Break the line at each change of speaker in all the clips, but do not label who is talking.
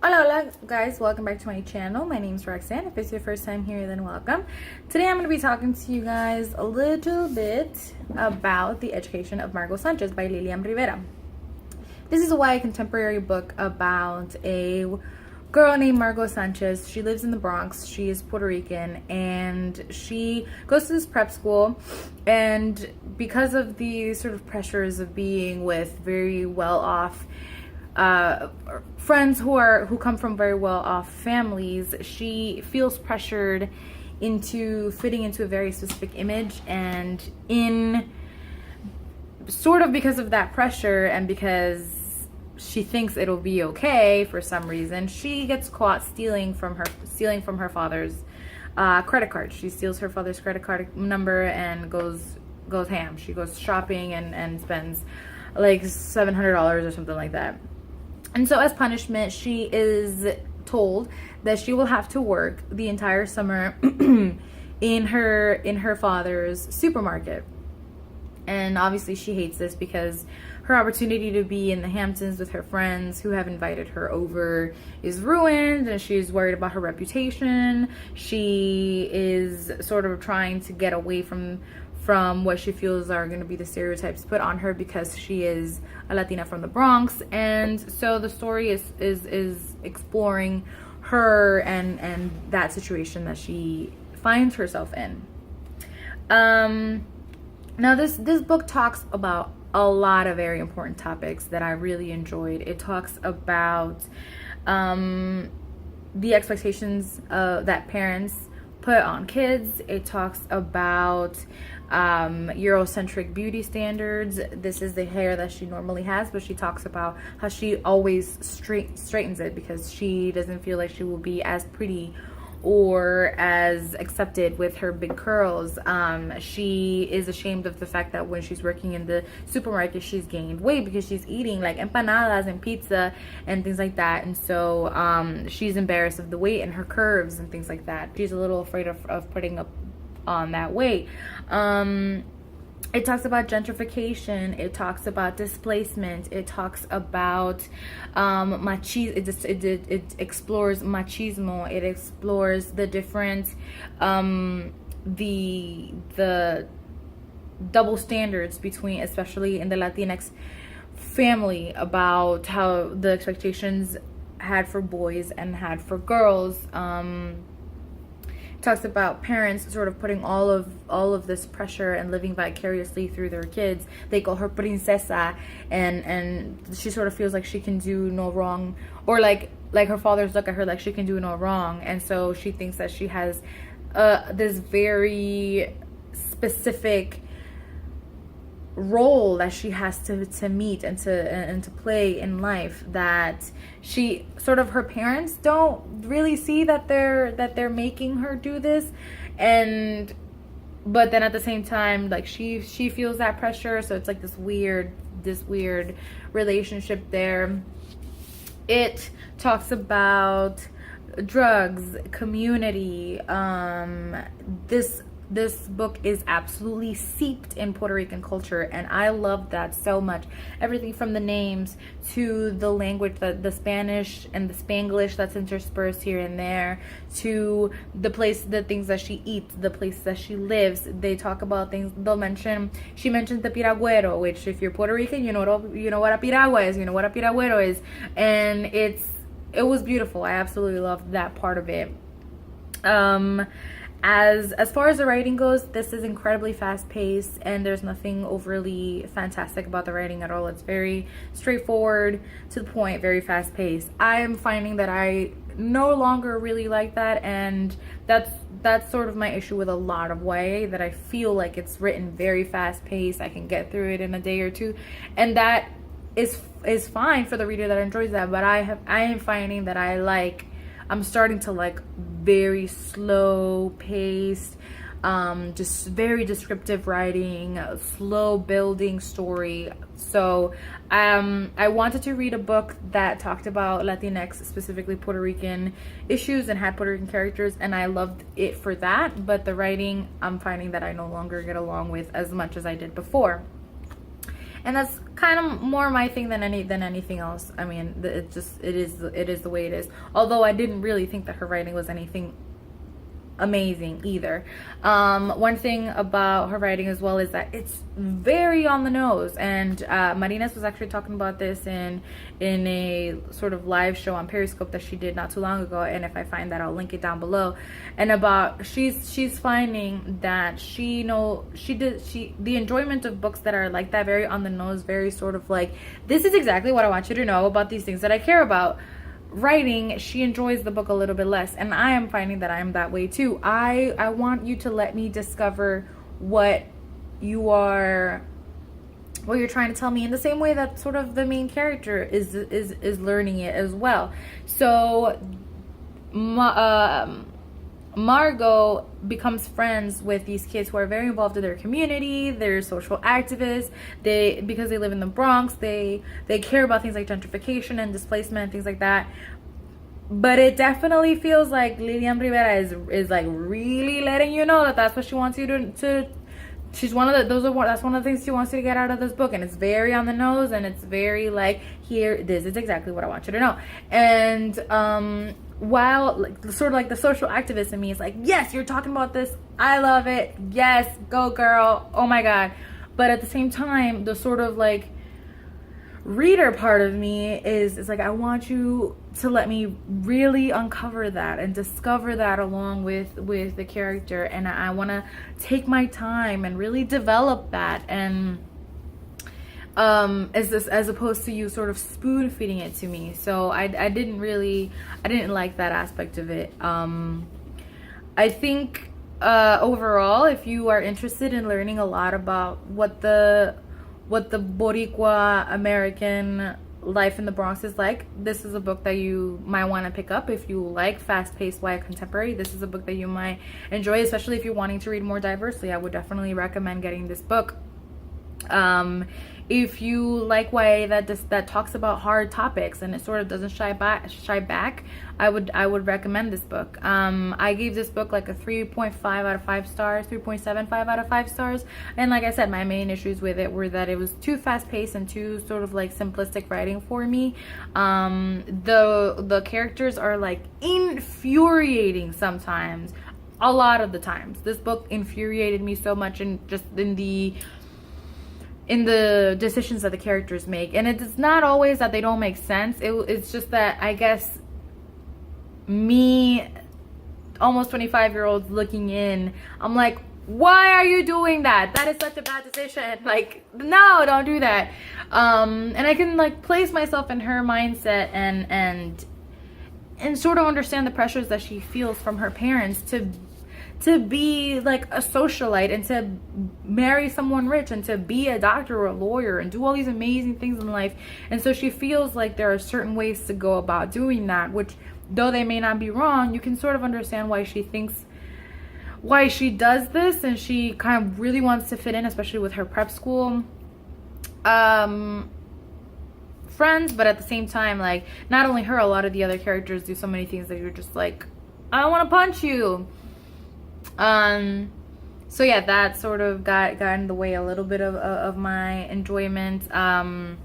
Hola, hola guys, welcome back to my channel. My name is Roxanne. If it's your first time here, then welcome. Today I'm going to be talking to you guys a little bit about The Education of Margot Sanchez by Lilian Rivera. This is a YA contemporary book about a girl named Margot Sanchez. She lives in the Bronx. She is Puerto Rican and she goes to this prep school, and because of the sort of pressures of being with very well-off friends who come from very well-off families, she feels pressured into fitting into a very specific image, and in sort of because of that pressure and because she thinks it'll be okay for some reason, she gets caught stealing from her father's credit card. She steals her father's credit card number and goes ham. She goes shopping and spends like $700 or something like that. And so as punishment, she is told that she will have to work the entire summer in her father's supermarket. And obviously she hates this because her opportunity to be in the Hamptons with her friends who have invited her over is ruined, and she's worried about her reputation. She is sort of trying to get away from what she feels are going to be the stereotypes put on her because she is a Latina from the Bronx. And so the story is exploring her and that situation that she finds herself in. Now this book talks about a lot of very important topics that I really enjoyed. It talks about the expectations that parents put on kids. It talks about Eurocentric beauty standards. This is the hair that she normally has, but she talks about how she always straightens it because she doesn't feel like she will be as pretty or as accepted with her big curls. She is ashamed of the fact that when she's working in the supermarket, she's gained weight because she's eating like empanadas and pizza and things like that. And so she's embarrassed of the weight and her curves and things like that. She's a little afraid of putting up on that weight. It talks about gentrification. It talks about displacement. It talks about machismo. It explores machismo. It explores the different the double standards between, especially in the Latinx family, about how the expectations had for boys and had for girls. Talks about parents sort of putting all of this pressure and living vicariously through their kids. They call her princesa, and she sort of feels like she can do no wrong, or like her fathers look at her like she can do no wrong, and so she thinks that she has this very specific role that she has to meet and to play in life, that she sort of, her parents don't really see that they're making her do this, and but then at the same time, like she feels that pressure, so it's like this weird relationship there. It talks about drugs, community. This book is absolutely seeped in Puerto Rican culture, and I love that so much. Everything from the names to the language, the Spanish and the Spanglish that's interspersed here and there, to the things that she eats, the place that she lives. They talk about things. She mentions the piragüero, which if you're Puerto Rican, you know what a piragua is, you know what a piragüero is, and it was beautiful. I absolutely loved that part of it. As far as the writing goes, this is incredibly fast-paced, and there's nothing overly fantastic about the writing at all. It's very straightforward, to the point, very fast-paced. I am finding that I no longer really like that, and that's sort of my issue with a lot of YA, that I feel like it's written very fast-paced. I can get through it in a day or two, and that is fine for the reader that enjoys that. But I am finding that I'm starting to like very slow paced, just very descriptive writing, slow building story. So I wanted to read a book that talked about Latinx, specifically Puerto Rican issues, and had Puerto Rican characters, and I loved it for that. But the writing, I'm finding that I no longer get along with as much as I did before. And that's kind of more my thing than anything else. I mean, it is the way it is. Although I didn't really think that her writing was anything amazing either. One thing about her writing as well is that it's very on the nose, and Marines was actually talking about this in a sort of live show on Periscope that she did not too long ago, and if I find that, I'll link it down below. And about she's finding that the enjoyment of books that are like that, very on the nose, very sort of like, this is exactly what I want you to know about these things that I care about, writing, she enjoys the book a little bit less. And I am finding that I am that way too. I want you to let me discover what you're trying to tell me, in the same way that sort of the main character is learning it as well. So Margot becomes friends with these kids who are very involved in their community. They're social activists. Because they live in the Bronx, they care about things like gentrification and displacement and things like that. But it definitely feels like Lilian Rivera is like really letting you know that that's what she wants you to she's that's one of the things she wants you to get out of this book. And it's very on the nose, and it's very like, here, this is exactly what I want you to know. And while like sort of like the social activist in me is like, yes, you're talking about this, I love it, yes, go girl, oh my god. But at the same time, the sort of like reader part of me is like, I want you to let me really uncover that and discover that along with the character, and I want to take my time and really develop that, and as opposed to you sort of spoon feeding it to me. So I didn't like that aspect of it. I think overall, if you are interested in learning a lot about what the Boricua American life in the Bronx is like, this is a book that you might want to pick up. If you like fast-paced YA contemporary, this is a book that you might enjoy, especially if you're wanting to read more diversely. I would definitely recommend getting this book. If you like YA that talks about hard topics and it sort of doesn't shy back, I would recommend this book. I gave this book like a 3.5 out of 5 stars, 3.75 out of 5 stars. And like I said, my main issues with it were that it was too fast-paced and too sort of like simplistic writing for me. The characters are like infuriating sometimes. A lot of the times, this book infuriated me so much, and just in the decisions that the characters make. And it's not always that they don't make sense. It's just that, I guess, me, almost 25-year-olds looking in, I'm like, why are you doing that? That is such a bad decision. Like, no, don't do that. And I can like place myself in her mindset and sort of understand the pressures that she feels from her parents to be like a socialite and to marry someone rich and to be a doctor or a lawyer and do all these amazing things in life. And so she feels like there are certain ways to go about doing that, which, though they may not be wrong, you can sort of understand why she does this, and she kind of really wants to fit in, especially with her prep school friends. But at the same time, like, not only her, a lot of the other characters do so many things that you're just like, I want to punch you. So yeah, that sort of got in the way a little bit of my enjoyment. Again,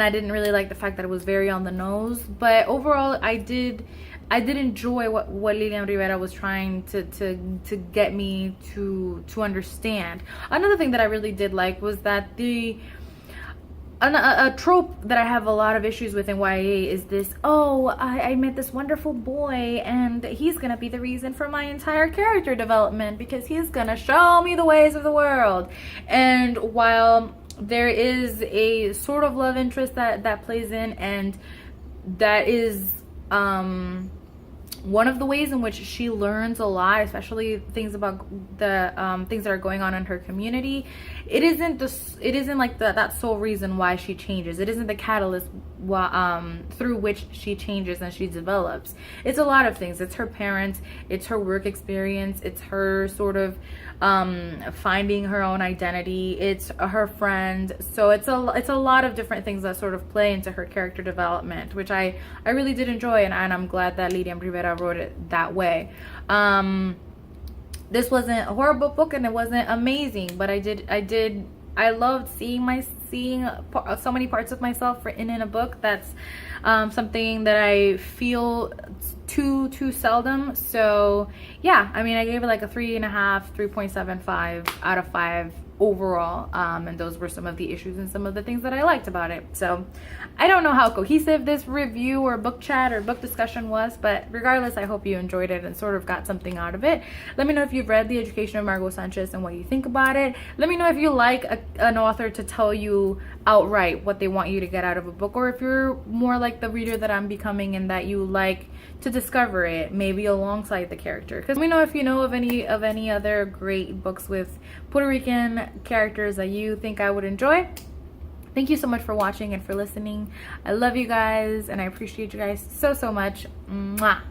I didn't really like the fact that it was very on the nose, but overall I did enjoy what Lilian Rivera was trying to get me to understand. Another thing that I really did like was that a trope that I have a lot of issues with in YA is this, I met this wonderful boy and he's gonna be the reason for my entire character development because he's gonna show me the ways of the world. And while there is a sort of love interest that plays in, and that is one of the ways in which she learns a lot, especially things about the things that are going on in her community, it isn't like that sole reason why she changes. It isn't the catalyst through which she changes and she develops. It's a lot of things. It's her parents, it's her work experience, it's her sort of finding her own identity, it's her friend. So it's a lot of different things that sort of play into her character development, which I really did enjoy, and I'm glad that Lilian Rivera wrote it that way. This wasn't a horrible book and it wasn't amazing, but I I loved seeing so many parts of myself written in a book. That's something that I feel too seldom. So yeah, I mean, I gave it like a 3.5, 3.75 out of 5 overall, and those were some of the issues and some of the things that I liked about it. So I don't know how cohesive this review or book chat or book discussion was, but regardless, I hope you enjoyed it and sort of got something out of it. Let me know if you've read The Education of Margot Sanchez and what you think about it. Let me know if you like an author to tell you outright what they want you to get out of a book, or if you're more like the reader that I'm becoming and that you like to discover it maybe alongside the character. Because let me know if you know of any other great books with Puerto Rican characters that you think I would enjoy. Thank you so much for watching and for listening. I love you guys and I appreciate you guys so much. Mwah.